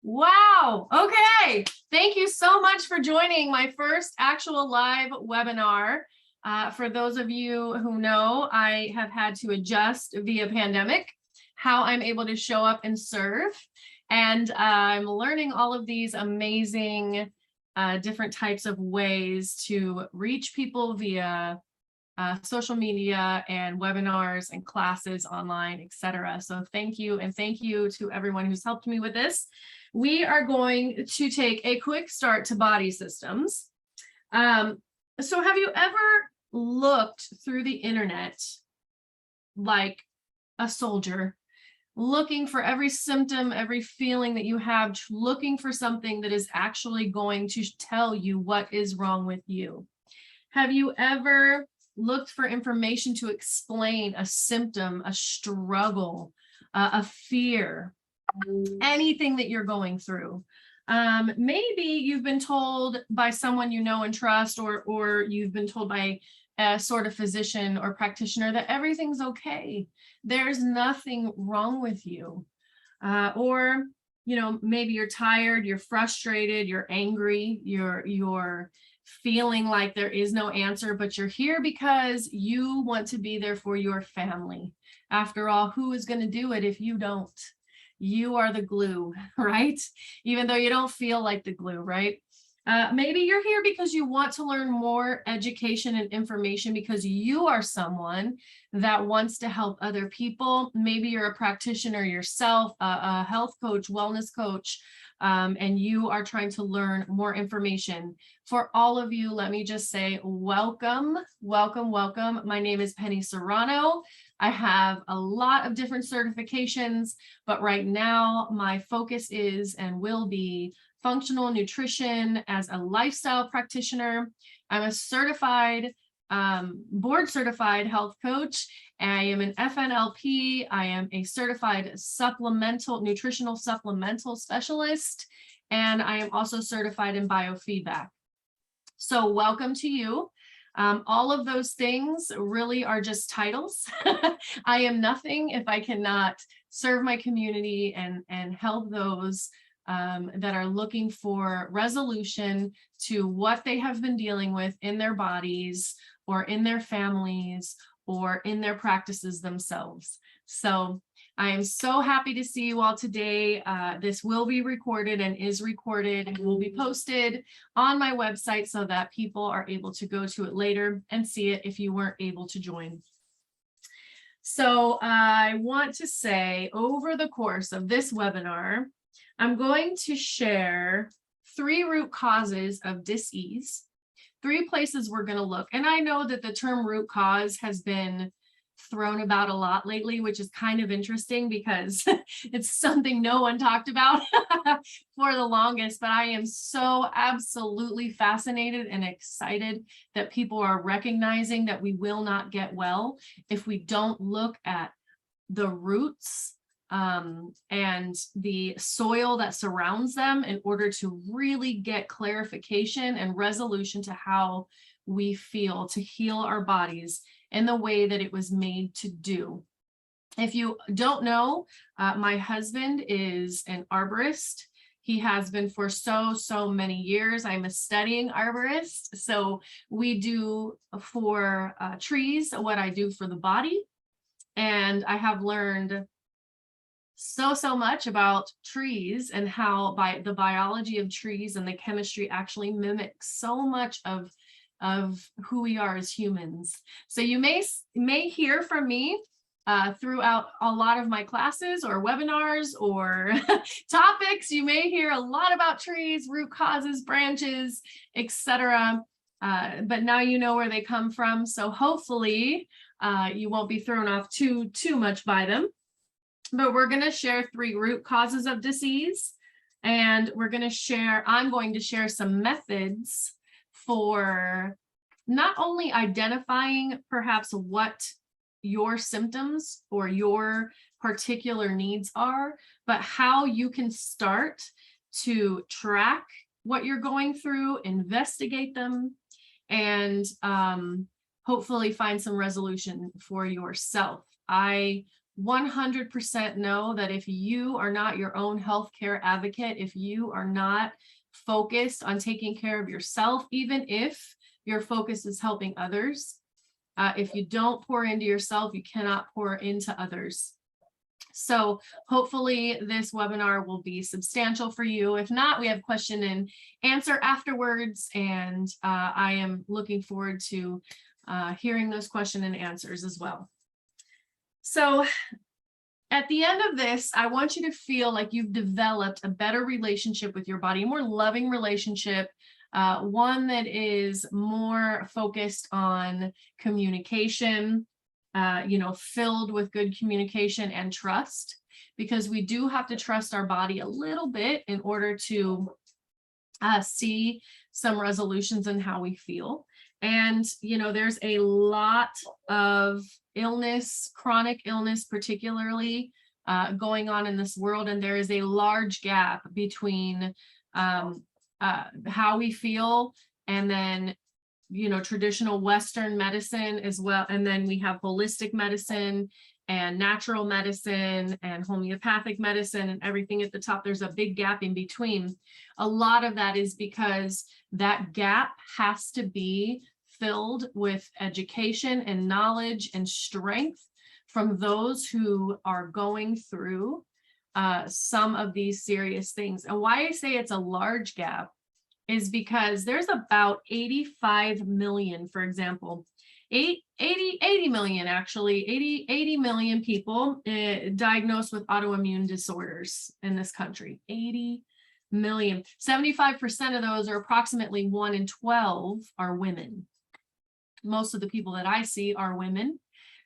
Wow. Okay. Thank you so much for joining my first actual live webinar. For those of you who know, I have had to adjust via pandemic how I'm able to show up and serve. And I'm learning all of these amazing different types of ways to reach people via social media and webinars and classes online, etc. So thank you. And thank you to everyone who's helped me with this. We are going to take a quick start to body systems. So have you ever looked through the internet like a soldier, looking for every symptom, every feeling that you have, looking for something that is actually going to tell you what is wrong with you? Have you ever looked for information to explain a symptom, a struggle, a fear, anything that you're going through? Maybe you've been told by someone you know and trust, or you've been told by a sort of physician or practitioner that everything's okay. There's nothing wrong with you. Or, you know, maybe you're tired, you're frustrated, you're angry, you're feeling like there is no answer, but you're here because you want to be there for your family. After all, who is going to do it if you don't? You are the glue, right? Even though you don't feel like the glue, right? Maybe you're here because you want to learn more education and information because you are someone that wants to help other people. Maybe you're a practitioner yourself, a health coach, wellness coach, and you are trying to learn more information. For all of you, let me just say welcome, welcome, welcome. My name is Penny Serrano. I have a lot of different certifications, but right now my focus is and will be functional nutrition as a lifestyle practitioner. I'm a certified, board certified health coach. I am an FNLP. I am a certified nutritional supplemental specialist, and I am also certified in biofeedback. So welcome to you. All of those things really are just titles. I am nothing if I cannot serve my community and help those that are looking for resolution to what they have been dealing with in their bodies or in their families or in their practices themselves. So I am so happy to see you all today. This will be recorded and is recorded and will be posted on my website so that people are able to go to it later and see it if you weren't able to join. So I want to say over the course of this webinar, I'm going to share 3 root causes of dis-ease, 3 places we're going to look. And I know that the term root cause has been thrown about a lot lately, which is kind of interesting because it's something no one talked about for the longest, but I am so absolutely fascinated and excited that people are recognizing that we will not get well if we don't look at the roots and the soil that surrounds them in order to really get clarification and resolution to how we feel, to heal our bodies in the way that it was made to do. If you don't know, my husband is an arborist. He has been for so many years. I'm a studying arborist. So we do for trees what I do for the body. And I have learned so much about trees and how the biology of trees and the chemistry actually mimics so much of who we are as humans. So you may hear from me throughout a lot of my classes or webinars or topics. You may hear a lot about trees, root causes, branches, etc. But now you know where they come from. So hopefully you won't be thrown off too much by them. But we're going to share 3 root causes of disease, and I'm going to share some methods for not only identifying perhaps what your symptoms or your particular needs are, but how you can start to track what you're going through, investigate them, and hopefully find some resolution for yourself. I 100% know that if you are not your own healthcare advocate, if you are not focused on taking care of yourself, even if your focus is helping others, if you don't pour into yourself, you cannot pour into others. So hopefully this webinar will be substantial for you. If not, we have question and answer afterwards, and I am looking forward to hearing those question and answers as well. So at the end of this, I want you to feel like you've developed a better relationship with your body, a more loving relationship, one that is more focused on communication, filled with good communication and trust, because we do have to trust our body a little bit in order to see some resolutions in how we feel. And, there's a lot of illness, chronic illness, particularly going on in this world. And there is a large gap between how we feel and then, traditional Western medicine as well. And then we have holistic medicine and natural medicine and homeopathic medicine and everything at the top. There's a big gap in between. A lot of that is because that gap has to be filled with education and knowledge and strength from those who are going through some of these serious things. And why I say it's a large gap is because there's about 85 million, for example, 80 million, actually, 80 million people diagnosed with autoimmune disorders in this country. 80 million. 75% of those, or approximately 1 in 12, are women. Most of the people that I see are women.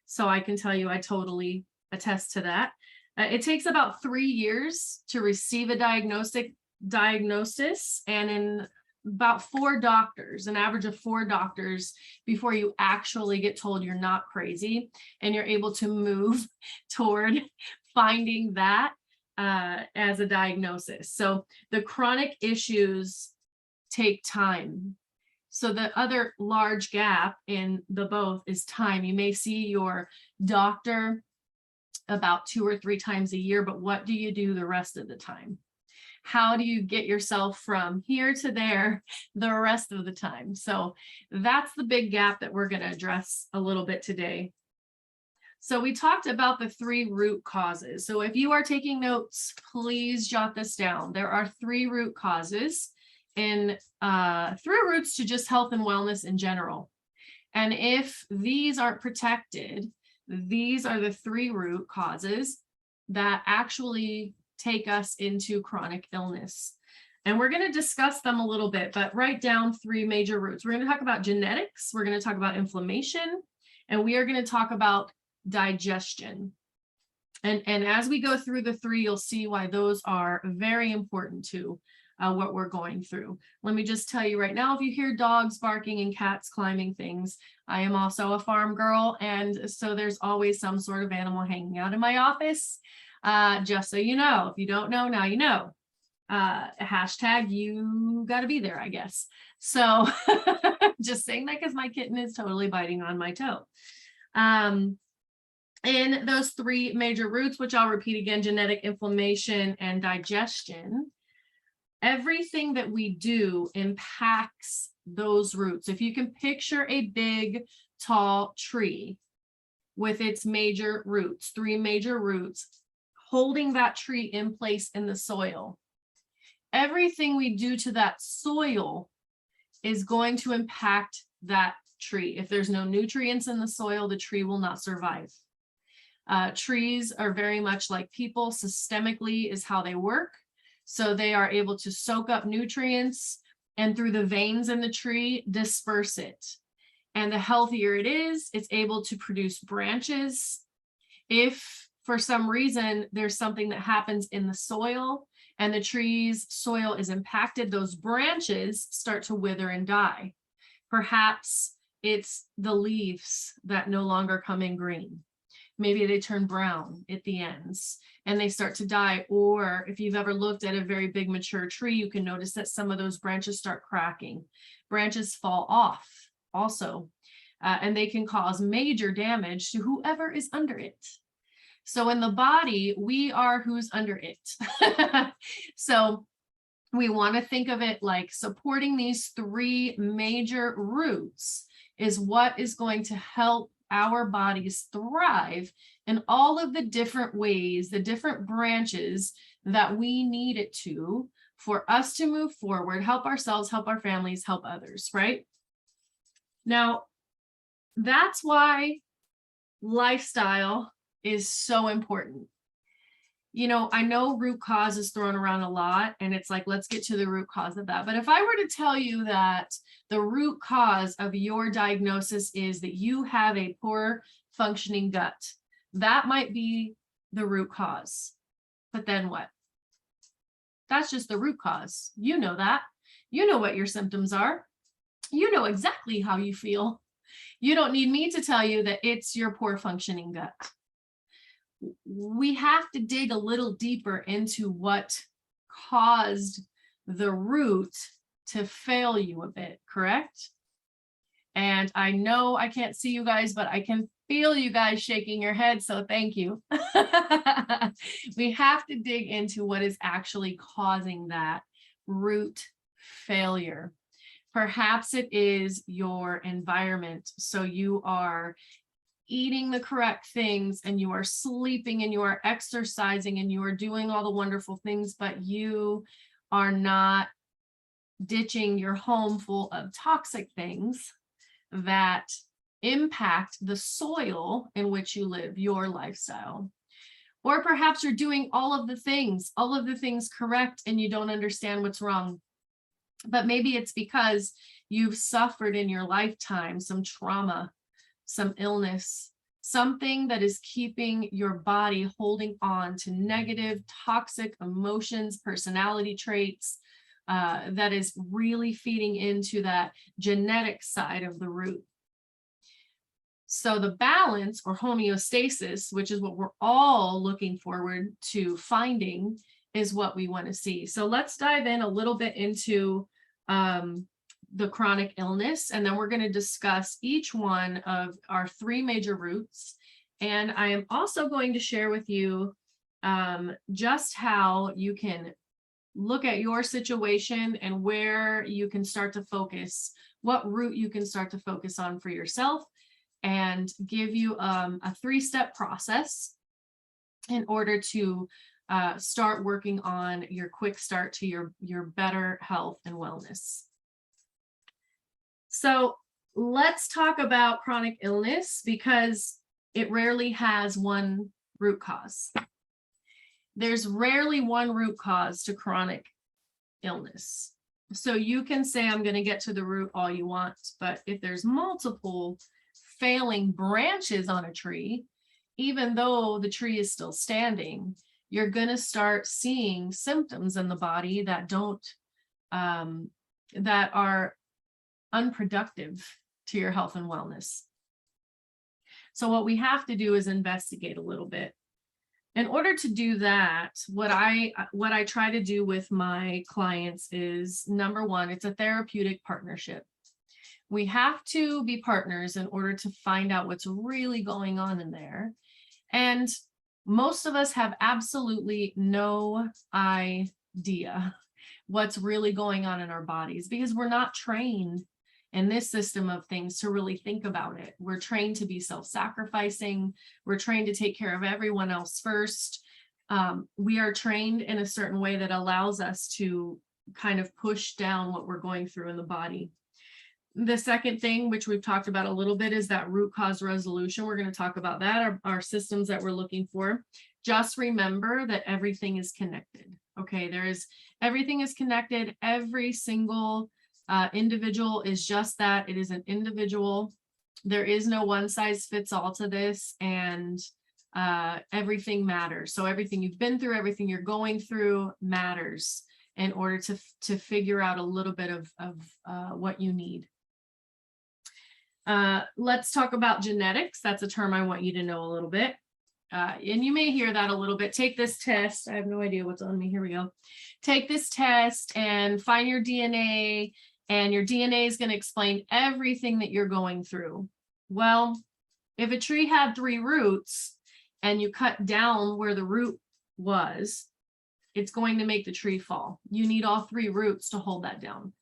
So I can tell you, I totally attest to that. It takes about 3 years to receive a diagnosis, and in about 4 doctors, an average of 4 doctors, before you actually get told you're not crazy and you're able to move toward finding that as a diagnosis. So the chronic issues take time. So the other large gap in the both is time. You may see your doctor about 2 or 3 times a year, but what do you do the rest of the time? How do you get yourself from here to there the rest of the time? So that's the big gap that we're going to address a little bit today. So we talked about the 3 root causes. So if you are taking notes, please jot this down. There are 3 root causes, and 3 roots to just health and wellness in general. And if these aren't protected, these are the 3 root causes that actually take us into chronic illness. And we're going to discuss them a little bit, but write down 3 major roots. We're going to talk about genetics, we're going to talk about inflammation, and we are going to talk about digestion. And as we go through the 3, you'll see why those are very important to what we're going through. Let me just tell you right now, if you hear dogs barking and cats climbing things, I am also a farm girl, and so there's always some sort of animal hanging out in my office. Just so you know, if you don't know, now you know. Hashtag you got to be there, I guess. So just saying that because my kitten is totally biting on my toe. In those 3 major roots, which I'll repeat again, genetic, inflammation, and digestion, everything that we do impacts those roots. If you can picture a big, tall tree with its major roots, 3 major roots, holding that tree in place in the soil, everything we do to that soil is going to impact that tree. If there's no nutrients in the soil, the tree will not survive. Trees are very much like people. Systemically is how they work. So they are able to soak up nutrients and through the veins in the tree, disperse it. And the healthier it is, it's able to produce branches. If for some reason there's something that happens in the soil and the tree's soil is impacted, those branches start to wither and die. Perhaps it's the leaves that no longer come in green. Maybe they turn brown at the ends and they start to die. Or if you've ever looked at a very big mature tree, you can notice that some of those branches start cracking. Branches fall off also, and they can cause major damage to whoever is under it. So in the body, we are who's under it. So we want to think of it like supporting these three major roots is what is going to help our bodies thrive in all of the different ways, the different branches that we need it to for us to move forward, help ourselves, help our families, help others, right? Now, that's why lifestyle is so important. You know, I know root cause is thrown around a lot, and it's like, let's get to the root cause of that. But if I were to tell you that the root cause of your diagnosis is that you have a poor functioning gut, that might be the root cause. But then what? That's just the root cause. You know that. You know what your symptoms are. You know exactly how you feel. You don't need me to tell you that it's your poor functioning gut. We have to dig a little deeper into what caused the root to fail you a bit, correct? And I know I can't see you guys, but I can feel you guys shaking your head, so thank you. We have to dig into what is actually causing that root failure. Perhaps it is your environment. So you are eating the correct things, and you are sleeping, and you are exercising, and you are doing all the wonderful things, but you are not ditching your home full of toxic things that impact the soil in which you live, your lifestyle. Or perhaps you're doing all of the things correct, and you don't understand what's wrong. But maybe it's because you've suffered in your lifetime some trauma, some illness, something that is keeping your body holding on to negative, toxic emotions, personality traits, that is really feeding into that genetic side of the root. So the balance or homeostasis, which is what we're all looking forward to finding, is what we want to see. So let's dive in a little bit into the chronic illness, and then we're going to discuss each one of our three major roots. And I am also going to share with you just how you can look at your situation and where you can start to focus, what root you can start to focus on for yourself, and give you a three-step process in order to start working on your quick start to your better health and wellness. So let's talk about chronic illness, because it rarely has one root cause. There's rarely one root cause to chronic illness. So you can say, I'm going to get to the root all you want, but if there's multiple failing branches on a tree, even though the tree is still standing, you're going to start seeing symptoms in the body that don't, that are unproductive to your health and wellness. So what we have to do is investigate a little bit. In order to do that, what I try to do with my clients is, number one, it's a therapeutic partnership. We have to be partners in order to find out what's really going on in there. And most of us have absolutely no idea what's really going on in our bodies, because we're not trained in this system of things to really think about it. We're trained to be self-sacrificing. We're trained to take care of everyone else first. We are trained in a certain way that allows us to kind of push down what we're going through in the body. The second thing, which we've talked about a little bit, is that root cause resolution. We're going to talk about that, our systems that we're looking for. Just remember that everything is connected. Okay, everything is connected. Every single individual is just that. It is an individual. There is no one size fits all to this, and everything matters. So everything you've been through, everything you're going through matters in order to figure out a little bit of what you need. Let's talk about genetics. That's a term I want you to know a little bit. And you may hear that a little bit. Take this test. I have no idea what's on me. Here we go. Take this test and find your DNA, and your DNA is going to explain everything that you're going through. Well, if a tree had three roots, and you cut down where the root was, it's going to make the tree fall. You need all three roots to hold that down.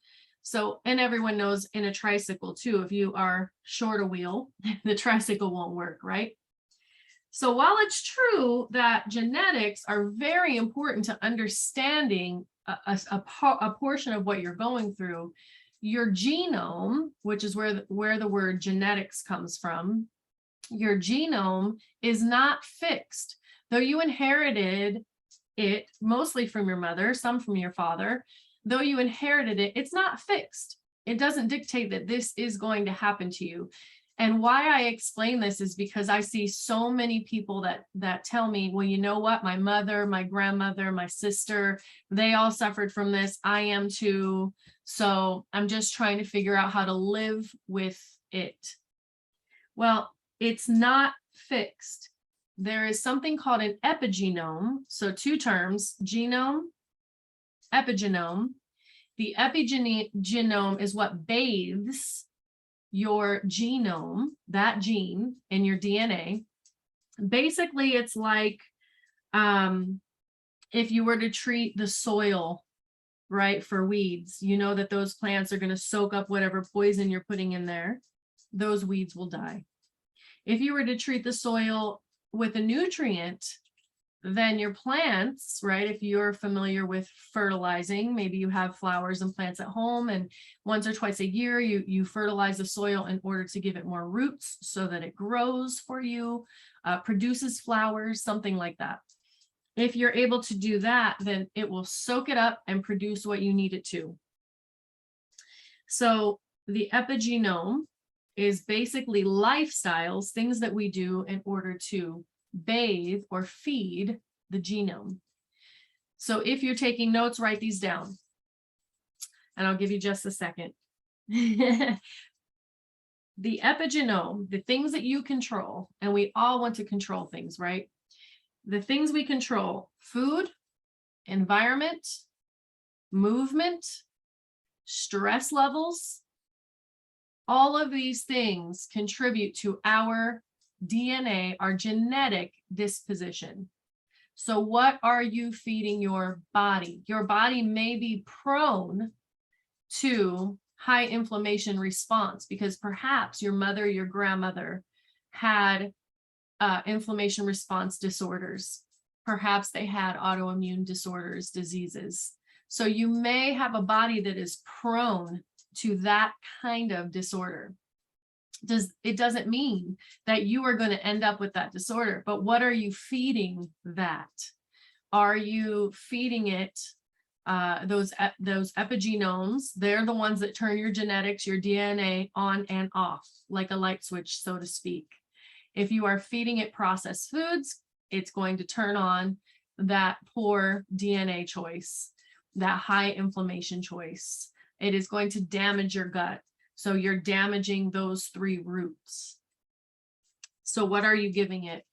So, and everyone knows in a tricycle too, if you are short a wheel, the tricycle won't work, right? So while it's true that genetics are very important to understanding a portion of what you're going through, your genome, which is where the word genetics comes from, your genome is not fixed. Though you inherited it mostly from your mother, some from your father, though you inherited it, it's not fixed. It doesn't dictate that this is going to happen to you. And why I explain this is because I see so many people that tell me, well, you know what, my mother, my grandmother, my sister, they all suffered from this. I am too. So I'm just trying to figure out how to live with it. Well, it's not fixed. There is something called an epigenome. So two terms, genome, epigenome. The epigenome is what bathes your genome, that gene in your DNA. Basically, it's like if you were to treat the soil, right, for weeds, you know that those plants are going to soak up whatever poison you're putting in there. Those weeds will die. If you were to treat the soil with a nutrient, then your plants, right, if you're familiar with fertilizing, maybe you have flowers and plants at home, and once or twice a year you fertilize the soil in order to give it more roots so that it grows for you, produces flowers, something like that. If you're able to do that, then it will soak it up and produce what you need it to. So the epigenome is basically lifestyles, things that we do in order to bathe or feed the genome. So if you're taking notes, write these down, and I'll give you just a second. The epigenome, the things that you control, and we all want to control things, right? The things we control: food, environment, movement, stress levels. All of these things contribute to our DNA, our genetic disposition. So what are you feeding your body? Your body may be prone to high inflammation response because perhaps your mother, your grandmother had inflammation response disorders. Perhaps they had autoimmune disorders, diseases. So you may have a body that is prone to that kind of disorder. It doesn't mean that you are going to end up with that disorder, but what are you feeding that? Are you feeding it those epigenomes? They're the ones that turn your genetics, your DNA on and off, like a light switch, so to speak. If you are feeding it processed foods, it's going to turn on that poor DNA choice, that high inflammation choice. It is going to damage your gut. So you're damaging those three roots. So what are you giving it?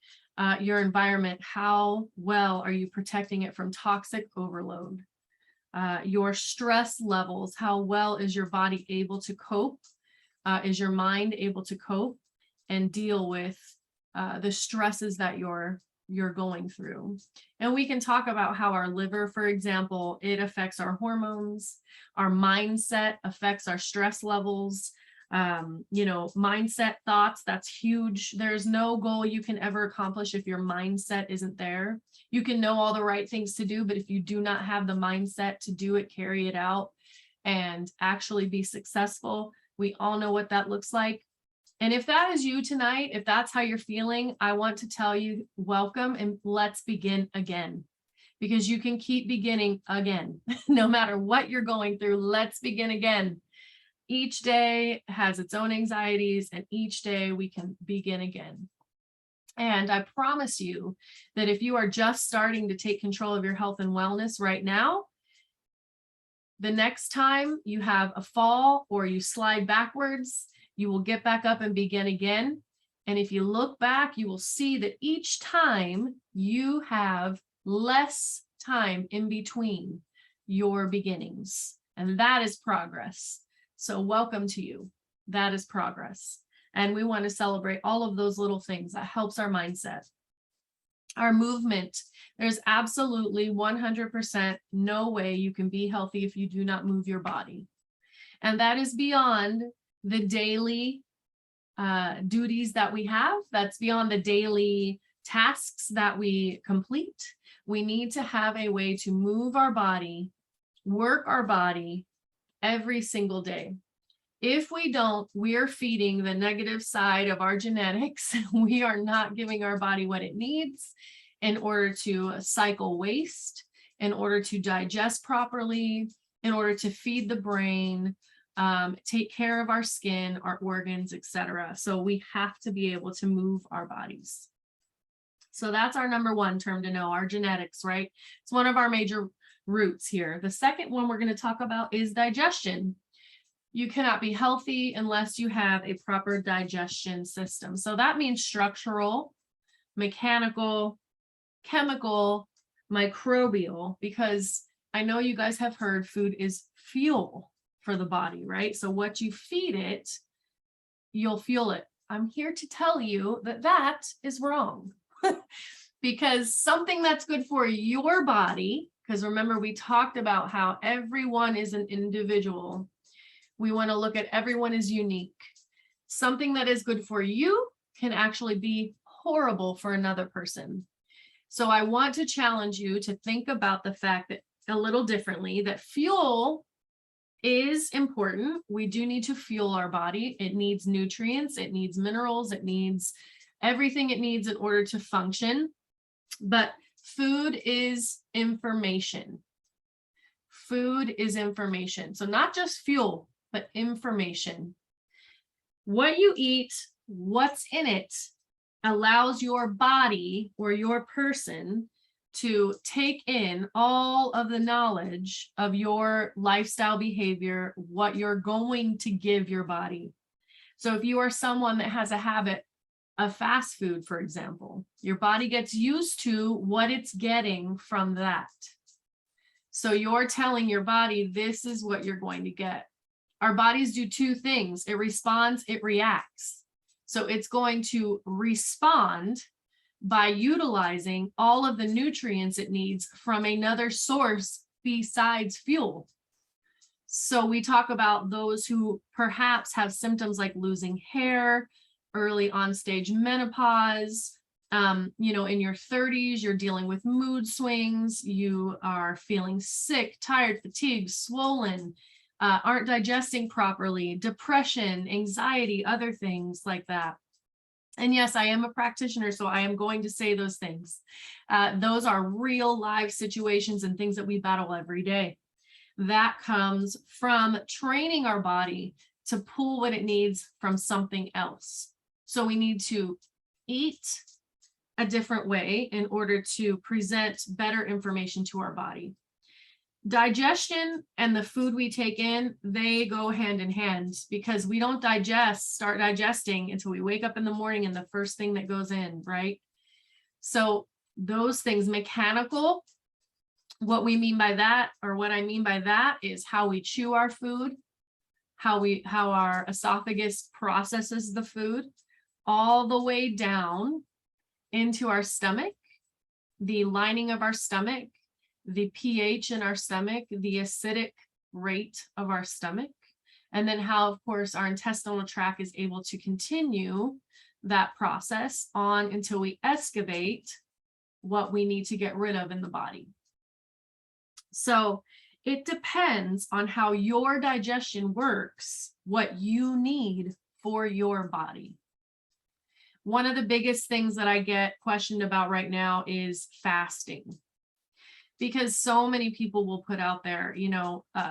Your environment, how well are you protecting it from toxic overload? Your stress levels, how well is your body able to cope? Is your mind able to cope and deal with the stresses that you're going through? And we can talk about how our liver, for example, it affects our hormones. Our mindset affects our stress levels. Mindset, thoughts, that's huge. There's no goal you can ever accomplish if your mindset isn't there. You can know all the right things to do, but if you do not have the mindset to do it, carry it out, and actually be successful, we all know what that looks like. And if that is you tonight, if that's how you're feeling, I want to tell you, welcome, and let's begin again, because you can keep beginning again. No matter what you're going through, let's begin again. Each day has its own anxieties, and each day we can begin again. And I promise you that if you are just starting to take control of your health and wellness right now, the next time you have a fall or you slide backwards, you will get back up and begin again. And if you look back, you will see that each time you have less time in between your beginnings. And that is progress. So welcome to you. That is progress. And we want to celebrate all of those little things that helps our mindset. our movement. There's absolutely 100% no way you can be healthy if you do not move your body. And that is beyond the daily duties that we have. That's beyond the daily tasks that we complete. We need to have a way to move our body, work our body every single day. If we don't, we're feeding the negative side of our genetics. We are not giving our body what it needs in order to cycle waste, in order to digest properly, in order to feed the brain, take care of our skin, our organs, etc. So we have to be able to move our bodies. So that's our number one term to know, our genetics, right? It's one of our major roots here. The second one we're going to talk about is digestion. You cannot be healthy unless you have a proper digestion system. So that means structural, mechanical, chemical, microbial, because I know you guys have heard food is fuel for the body, right? So what you feed it, you'll fuel it. I'm here to tell you that that is wrong. Because something that's good for your body, because remember we talked about how everyone is an individual. We want to look at everyone as unique. Something that is good for you can actually be horrible for another person. So I want to challenge you to think about the fact that a little differently, that fuel is important. We do need to fuel our body. It needs nutrients, it needs minerals, it needs everything it needs in order to function. But food is information. Food is information. So not just fuel, but information. What you eat, what's in it, allows your body or your person to take in all of the knowledge of your lifestyle behavior, what you're going to give your body. So if you are someone that has a habit of fast food, for example, your body gets used to what it's getting from that. So you're telling your body, this is what you're going to get. Our bodies do two things. It responds, it reacts. So it's going to respond by utilizing all of the nutrients it needs from another source besides fuel. So we talk about those who perhaps have symptoms like losing hair, early on stage menopause, in your 30s, you're dealing with mood swings, you are feeling sick, tired, fatigued, swollen, aren't digesting properly, depression, anxiety, other things like that. And yes, I am a practitioner, so I am going to say those things. Those are real life situations and things that we battle every day. That comes from training our body to pull what it needs from something else. So we need to eat a different way in order to present better information to our body. Digestion and the food we take in, they go hand in hand, because we don't start digesting until we wake up in the morning and the first thing that goes in, right? So those things, mechanical, what we mean by that, or what I mean by that, is how we chew our food, how our esophagus processes the food, all the way down into our stomach, the lining of our stomach, the pH in our stomach, the acidic rate of our stomach, and then how, of course, our intestinal tract is able to continue that process on until we excavate what we need to get rid of in the body. So it depends on how your digestion works, what you need for your body. One of the biggest things that I get questioned about right now is fasting. Because so many people will put out there,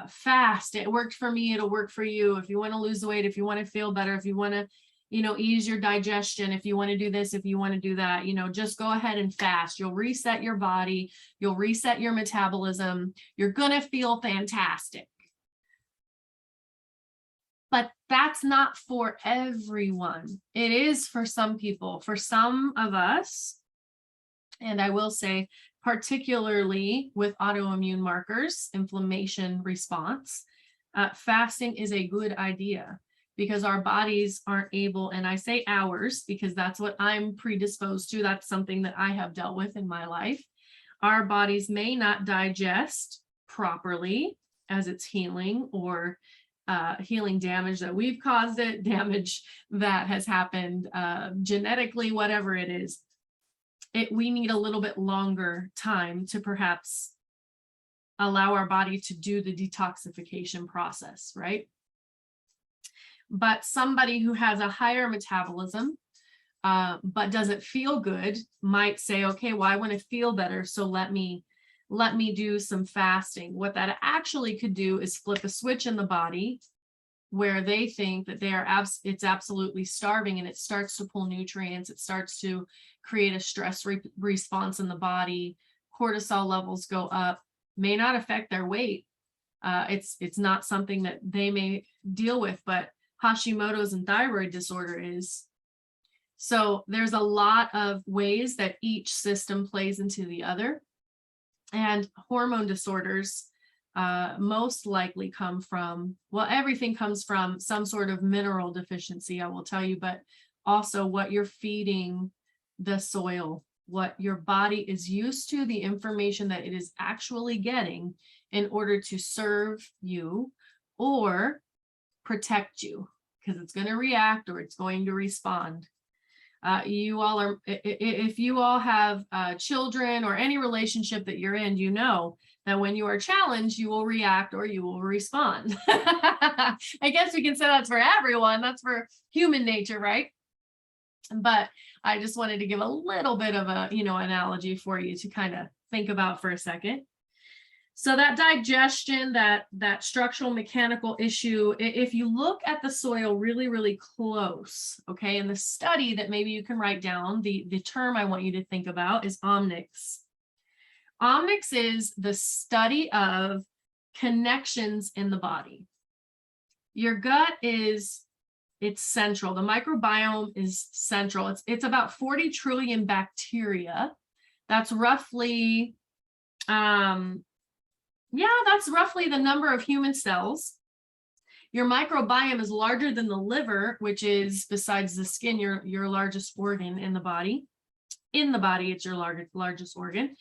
fast, it worked for me, it'll work for you. If you want to lose weight, if you want to feel better, if you want to, ease your digestion, if you want to do this, if you want to do that, just go ahead and fast. You'll reset your body, you'll reset your metabolism, you're going to feel fantastic. But that's not for everyone. It is for some people. For some of us, and I will say, particularly with autoimmune markers, inflammation response, fasting is a good idea. because our bodies aren't able, and I say ours because that's what I'm predisposed to. That's something that I have dealt with in my life. Our bodies may not digest properly as it's healing, or healing damage that we've caused it, damage that has happened genetically, whatever it is. We need a little bit longer time to perhaps allow our body to do the detoxification process, right? But somebody who has a higher metabolism, but doesn't feel good, might say, okay, well, I want to feel better, so let me do some fasting. What that actually could do is flip a switch in the body where they think that it's absolutely starving, and it starts to pull nutrients. It starts to create a stress response in the body. Cortisol levels go up, may not affect their weight. It's not something that they may deal with, but Hashimoto's and thyroid disorder is. So there's a lot of ways that each system plays into the other. And hormone disorders most likely come from, well, everything comes from some sort of mineral deficiency, I will tell you, but also what you're feeding the soil, what your body is used to, the information that it is actually getting in order to serve you or protect you, because it's going to react or it's going to respond. You all are, if you all have children or any relationship that you're in, you know that when you are challenged, you will react or you will respond. I guess we can say that's for everyone. That's for human nature, right? But I just wanted to give a little bit of a, analogy for you to kind of think about for a second. So that digestion, that structural mechanical issue, if you look at the soil really, really close, okay, and the study that maybe you can write down, the term I want you to think about is omnics. Omnics is the study of connections in the body. Your gut it's central. The microbiome is central. It's about 40 trillion bacteria. That's roughly, that's roughly the number of human cells. Your microbiome is larger than the liver, which is, besides the skin, your largest organ in the body. In the body, it's your largest organ.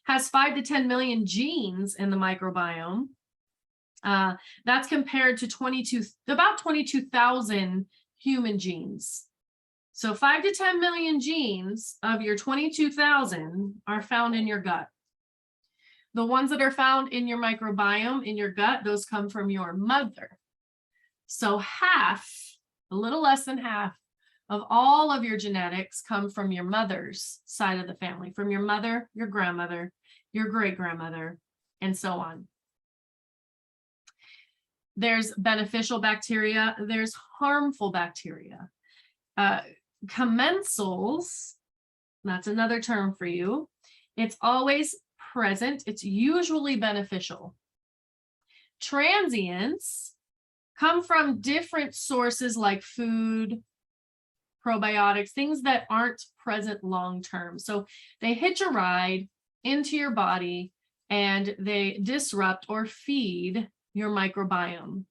Has 5 to 10 million genes in the microbiome. That's compared to about 22,000 human genes. So 5 to 10 million genes of your 22,000 are found in your gut. The ones that are found in your microbiome, in your gut, those come from your mother. So half, a little less than half of all of your genetics come from your mother's side of the family, from your mother, your grandmother, your great-grandmother, and so on. There's beneficial bacteria, there's harmful bacteria. Commensals, that's another term for you. It's always present, it's usually beneficial. Transients come from different sources like food, probiotics, things that aren't present long-term. So they hitch a ride into your body and they disrupt or feed your microbiome.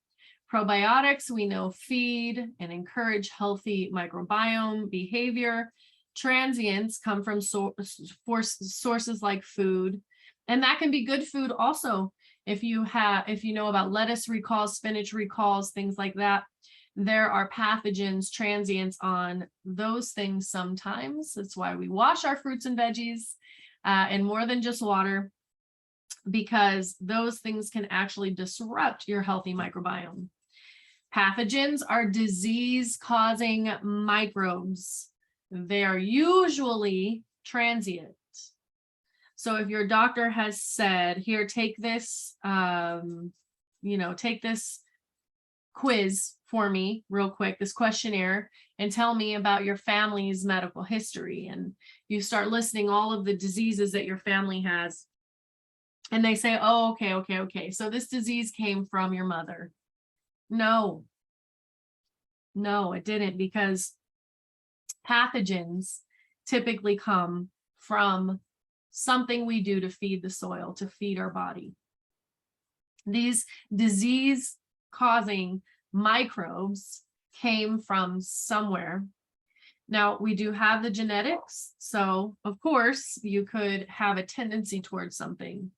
Probiotics, we know, feed and encourage healthy microbiome behavior. Transients come from sources like food, and that can be good food also. If you know about lettuce recalls, spinach recalls, things like that, there are pathogens, transients on those things sometimes. That's why we wash our fruits and veggies and more than just water, because those things can actually disrupt your healthy microbiome. Pathogens are disease-causing microbes. They are usually transient. So if your doctor has said, here, take this, take this quiz for me real quick, this questionnaire, and tell me about your family's medical history. And you start listing all of the diseases that your family has. And they say, oh, okay. So this disease came from your mother. No, it didn't, because pathogens typically come from something we do to feed the soil, to feed our body. These disease-causing microbes came from somewhere. Now, we do have the genetics, so of course you could have a tendency towards something.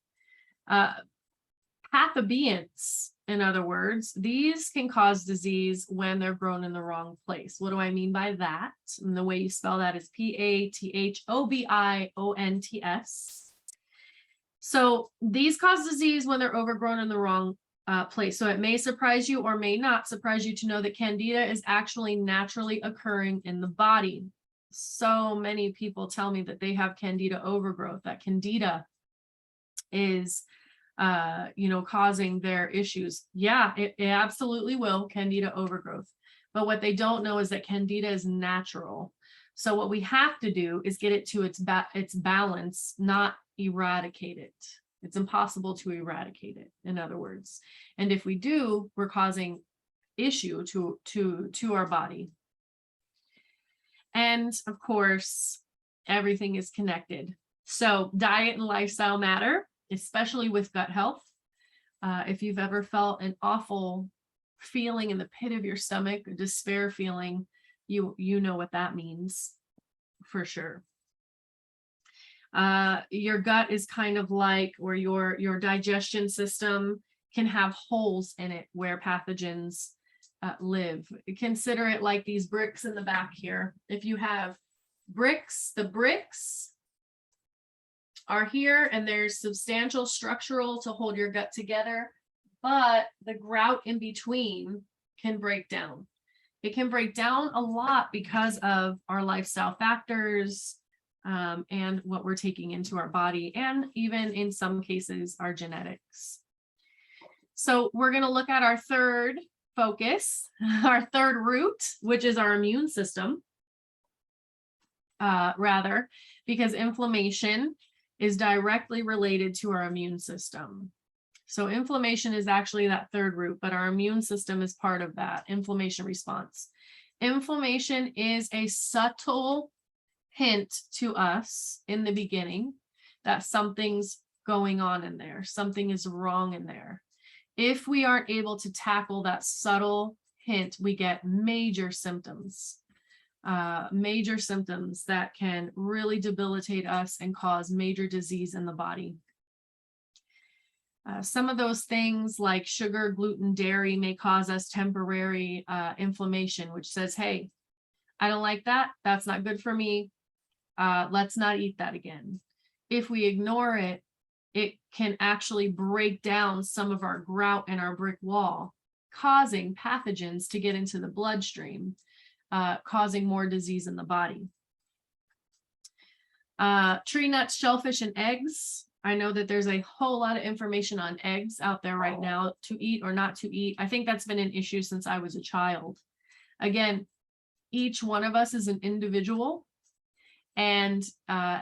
Pathobients, in other words, these can cause disease when they're grown in the wrong place. What do I mean by that? And the way you spell that is Pathobionts. So these cause disease when they're overgrown in the wrong place. So it may surprise you or may not surprise you to know that Candida is actually naturally occurring in the body. So many people tell me that they have Candida overgrowth, that Candida is causing their issues. Yeah, it absolutely will, Candida overgrowth. But what they don't know is that Candida is natural. So what we have to do is get it to its balance, not eradicate it. It's impossible to eradicate it, in other words. And if we do, we're causing issue to our body. And of course, everything is connected. So diet and lifestyle matter, especially with gut health. If you've ever felt an awful feeling in the pit of your stomach, a despair feeling, you know what that means for sure. Your gut is kind of like, or your digestion system can have holes in it where pathogens live. Consider it like these bricks in the back here. If you have bricks, the bricks are here and there's substantial structural to hold your gut together, but the grout in between can break down. It can break down a lot because of our lifestyle factors, and what we're taking into our body, and even in some cases, our genetics. So we're going to look at our third focus, our third root, which is our immune system, because inflammation is directly related to our immune system. So inflammation is actually that third root, but our immune system is part of that inflammation response. Inflammation is a subtle hint to us in the beginning that something's going on in there, something is wrong in there. If we aren't able to tackle that subtle hint, we get major symptoms that can really debilitate us and cause major disease in the body. Some of those things like sugar, gluten, dairy may cause us temporary inflammation, which says, hey, I don't like that. That's not good for me. Let's not eat that again. If we ignore it, it can actually break down some of our grout in our brick wall, causing pathogens to get into the bloodstream, causing more disease in the body. Tree nuts, shellfish, and eggs. I know that there's a whole lot of information on eggs out there right now, to eat or not to eat. I think that's been an issue since I was a child. Again, each one of us is an individual, and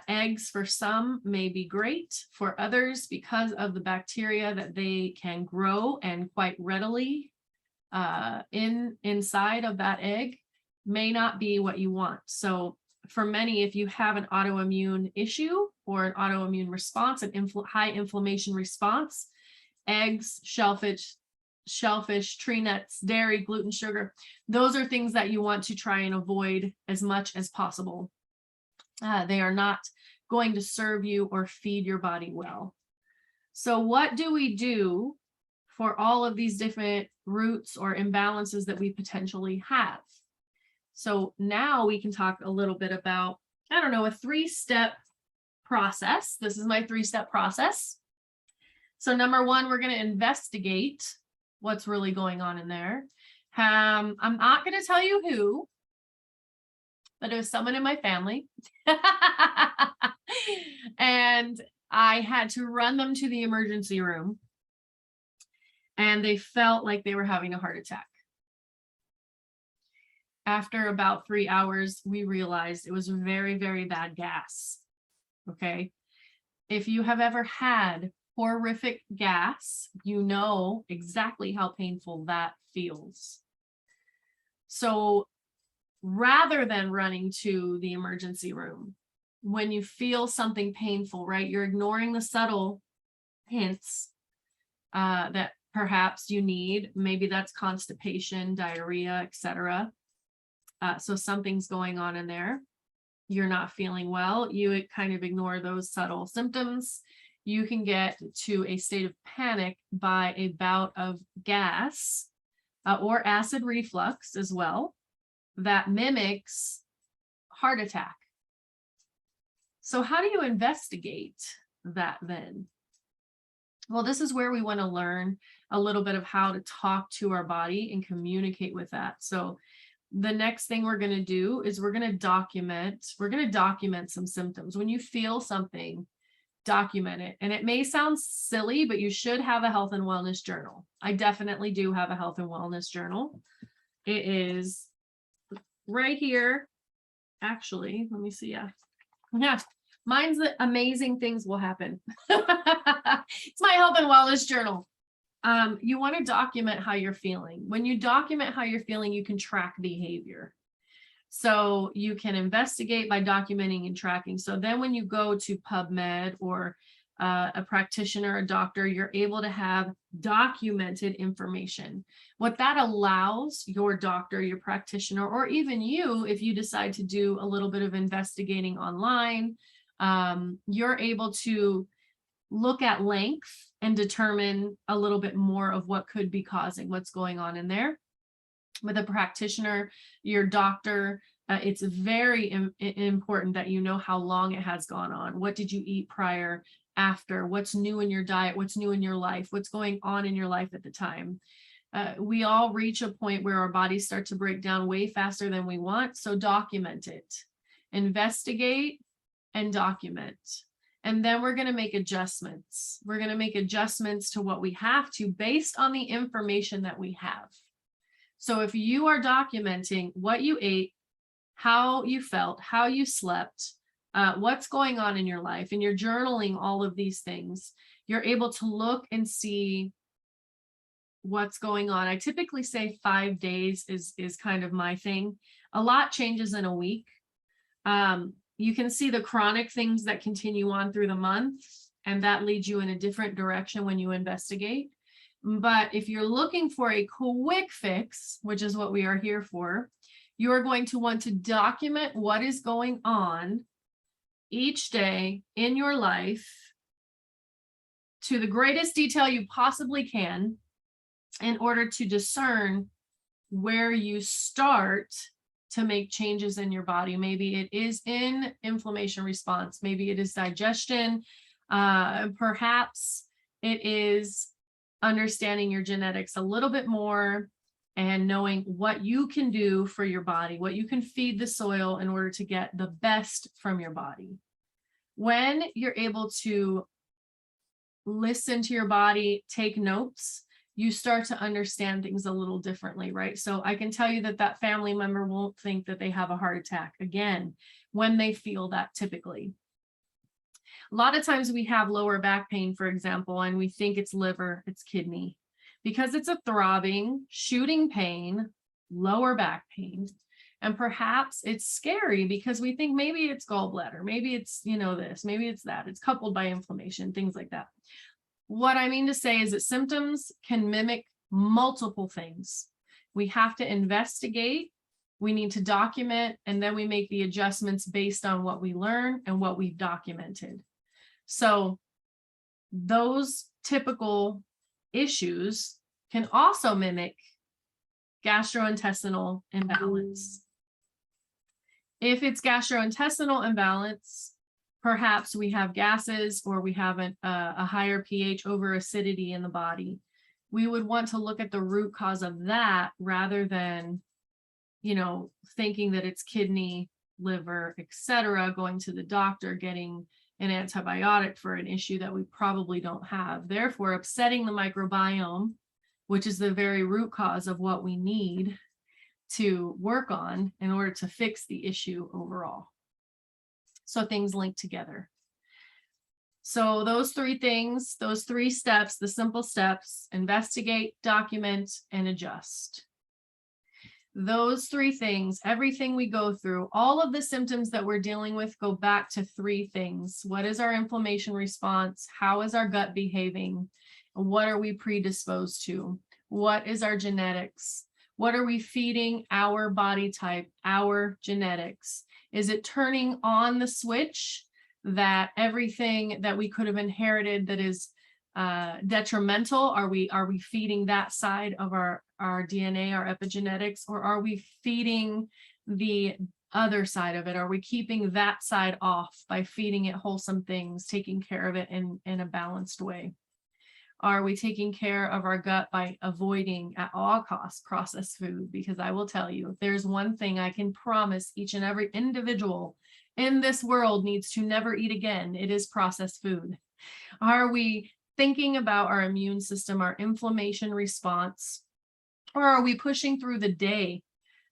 eggs for some may be great. For others, because of the bacteria that they can grow and quite readily inside of that egg, may not be what you want. So for many, if you have an autoimmune issue or an autoimmune response, an high inflammation response, eggs, shellfish, tree nuts, dairy, gluten, sugar, those are things that you want to try and avoid as much as possible. They are not going to serve you or feed your body well. So what do we do for all of these different roots or imbalances that we potentially have? So now we can talk a little bit about, a 3-step process. This is my 3-step process. So number one, we're going to investigate what's really going on in there. I'm not going to tell you who, but it was someone in my family. And I had to run them to the emergency room, and they felt like they were having a heart attack. After about 3 hours, we realized it was very, very bad gas. Okay. If you have ever had horrific gas, you know exactly how painful that feels. So rather than running to the emergency room, when you feel something painful, right, you're ignoring the subtle hints that perhaps you need, maybe that's constipation, diarrhea, etc. So something's going on in there. You're not feeling well. You kind of ignore those subtle symptoms. You can get to a state of panic by a bout of gas or acid reflux as well that mimics heart attack. So how do you investigate that then? Well, this is where we want to learn a little bit of how to talk to our body and communicate with that. So the next thing we're going to do is we're going to document some symptoms. When you feel something, document it. And it may sound silly, but you should have a health and wellness journal. I definitely do have a health and wellness journal. It is right here. Actually, let me see. Yeah. Mine's the amazing things will happen. It's my health and wellness journal. You want to document how you're feeling. When you document how you're feeling, you can track behavior. So you can investigate by documenting and tracking. So then when you go to PubMed or a practitioner, a doctor, you're able to have documented information. What that allows your doctor, your practitioner, or even you, if you decide to do a little bit of investigating online, you're able to look at length and determine a little bit more of what could be causing what's going on in there. With a practitioner, your doctor, it's very important that you know how long it has gone on. What did you eat prior, after? What's new in your diet? What's new in your life? What's going on in your life at the time? We all reach a point where our bodies start to break down way faster than we want. So document it, investigate and document. And then we're going to make adjustments. We're going to make adjustments to what we have to based on the information that we have. So if you are documenting what you ate, how you felt, how you slept, what's going on in your life, and you're journaling all of these things, you're able to look and see what's going on. I typically say 5 days is kind of my thing. A lot changes in a week. You can see the chronic things that continue on through the month, and that leads you in a different direction when you investigate. But if you're looking for a quick fix, which is what we are here for, you are going to want to document what is going on each day in your life to the greatest detail you possibly can in order to discern where you start to make changes in your body. Maybe it is in inflammation response. Maybe it is digestion. Perhaps it is understanding your genetics a little bit more and knowing what you can do for your body, what you can feed the soil in order to get the best from your body. When you're able to listen to your body, take notes, you start to understand things a little differently, right? So I can tell you that that family member won't think that they have a heart attack again when they feel that typically. A lot of times we have lower back pain, for example, and we think it's liver, it's kidney, because it's a throbbing, shooting pain, lower back pain. And perhaps it's scary because we think maybe it's gallbladder, maybe it's, this, maybe it's that. It's coupled by inflammation, things like that. What I mean to say is that symptoms can mimic multiple things. We have to investigate, we need to document, and then we make the adjustments based on what we learn and what we've documented. So those typical issues can also mimic gastrointestinal imbalance. If it's gastrointestinal imbalance, perhaps we have gases or we have a higher pH, over acidity in the body. We would want to look at the root cause of that rather than, thinking that it's kidney, liver, etc., going to the doctor, getting an antibiotic for an issue that we probably don't have. Therefore, upsetting the microbiome, which is the very root cause of what we need to work on in order to fix the issue overall. So things link together. So those three things, those 3 steps, the simple steps: investigate, document, and adjust. Those 3 things, everything we go through, all of the symptoms that we're dealing with go back to 3 things. What is our inflammation response? How is our gut behaving? What are we predisposed to? What is our genetics? What are we feeding our body type, our genetics? Is it turning on the switch that everything that we could have inherited that is detrimental, are we feeding that side of our DNA, our epigenetics, or are we feeding the other side of it? Are we keeping that side off by feeding it wholesome things, taking care of it in a balanced way? Are we taking care of our gut by avoiding at all costs processed food? Because I will tell you, if there's one thing I can promise each and every individual in this world needs to never eat again, it is processed food. Are we thinking about our immune system, our inflammation response, or are we pushing through the day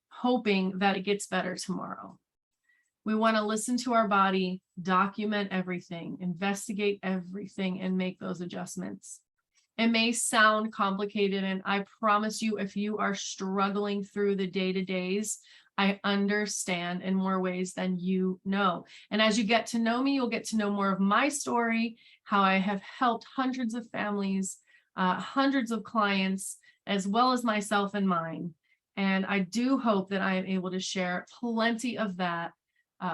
hoping that it gets better tomorrow? We want to listen to our body, document everything, investigate everything, and make those adjustments. It may sound complicated, and I promise you, if you are struggling through the day-to-days, I understand in more ways than you know. And as you get to know me, you'll get to know more of my story, how I have helped hundreds of families, hundreds of clients, as well as myself and mine. And I do hope that I am able to share plenty of that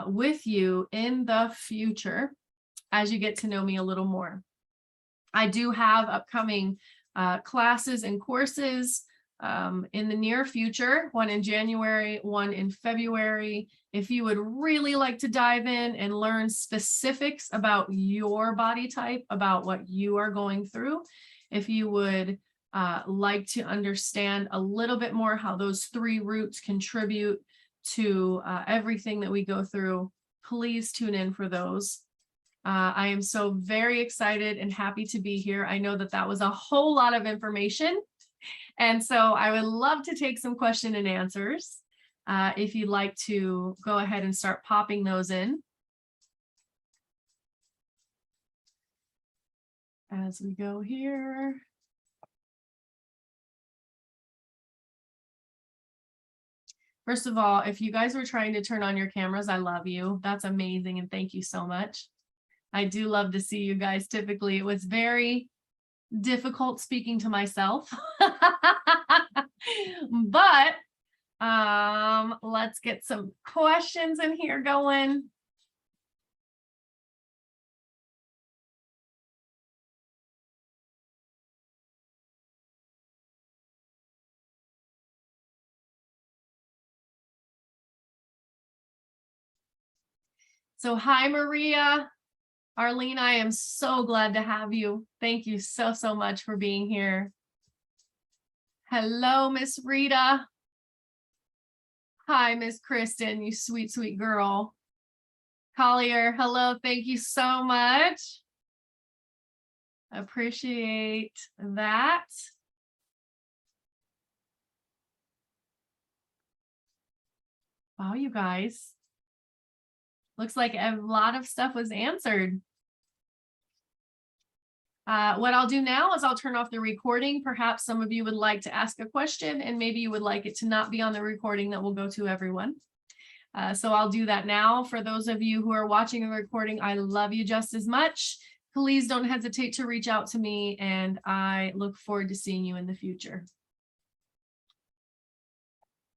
with you in the future as you get to know me a little more. I do have upcoming classes and courses in the near future, one in January, one in February. If you would really like to dive in and learn specifics about your body type, about what you are going through, if you would like to understand a little bit more how those 3 roots contribute to everything that we go through, please tune in for those. I am so very excited and happy to be here. I know that that was a whole lot of information. And so I would love to take some question and answers. If you'd like to go ahead and start popping those in. As we go here. First of all, if you guys were trying to turn on your cameras, I love you. That's amazing. And thank you so much. I do love to see you guys. Typically, it was very difficult speaking to myself. But let's get some questions in here going. So hi, Maria. Arlene, I am so glad to have you. Thank you so much for being here. Hello, Miss Rita. Hi, Miss Kristen, you sweet, sweet girl. Collier, hello, thank you so much. Appreciate that. Wow, you guys. Looks like a lot of stuff was answered. What I'll do now is I'll turn off the recording. Perhaps some of you would like to ask a question and maybe you would like it to not be on the recording that will go to everyone. So I'll do that now. For those of you who are watching the recording, I love you just as much. Please don't hesitate to reach out to me and I look forward to seeing you in the future.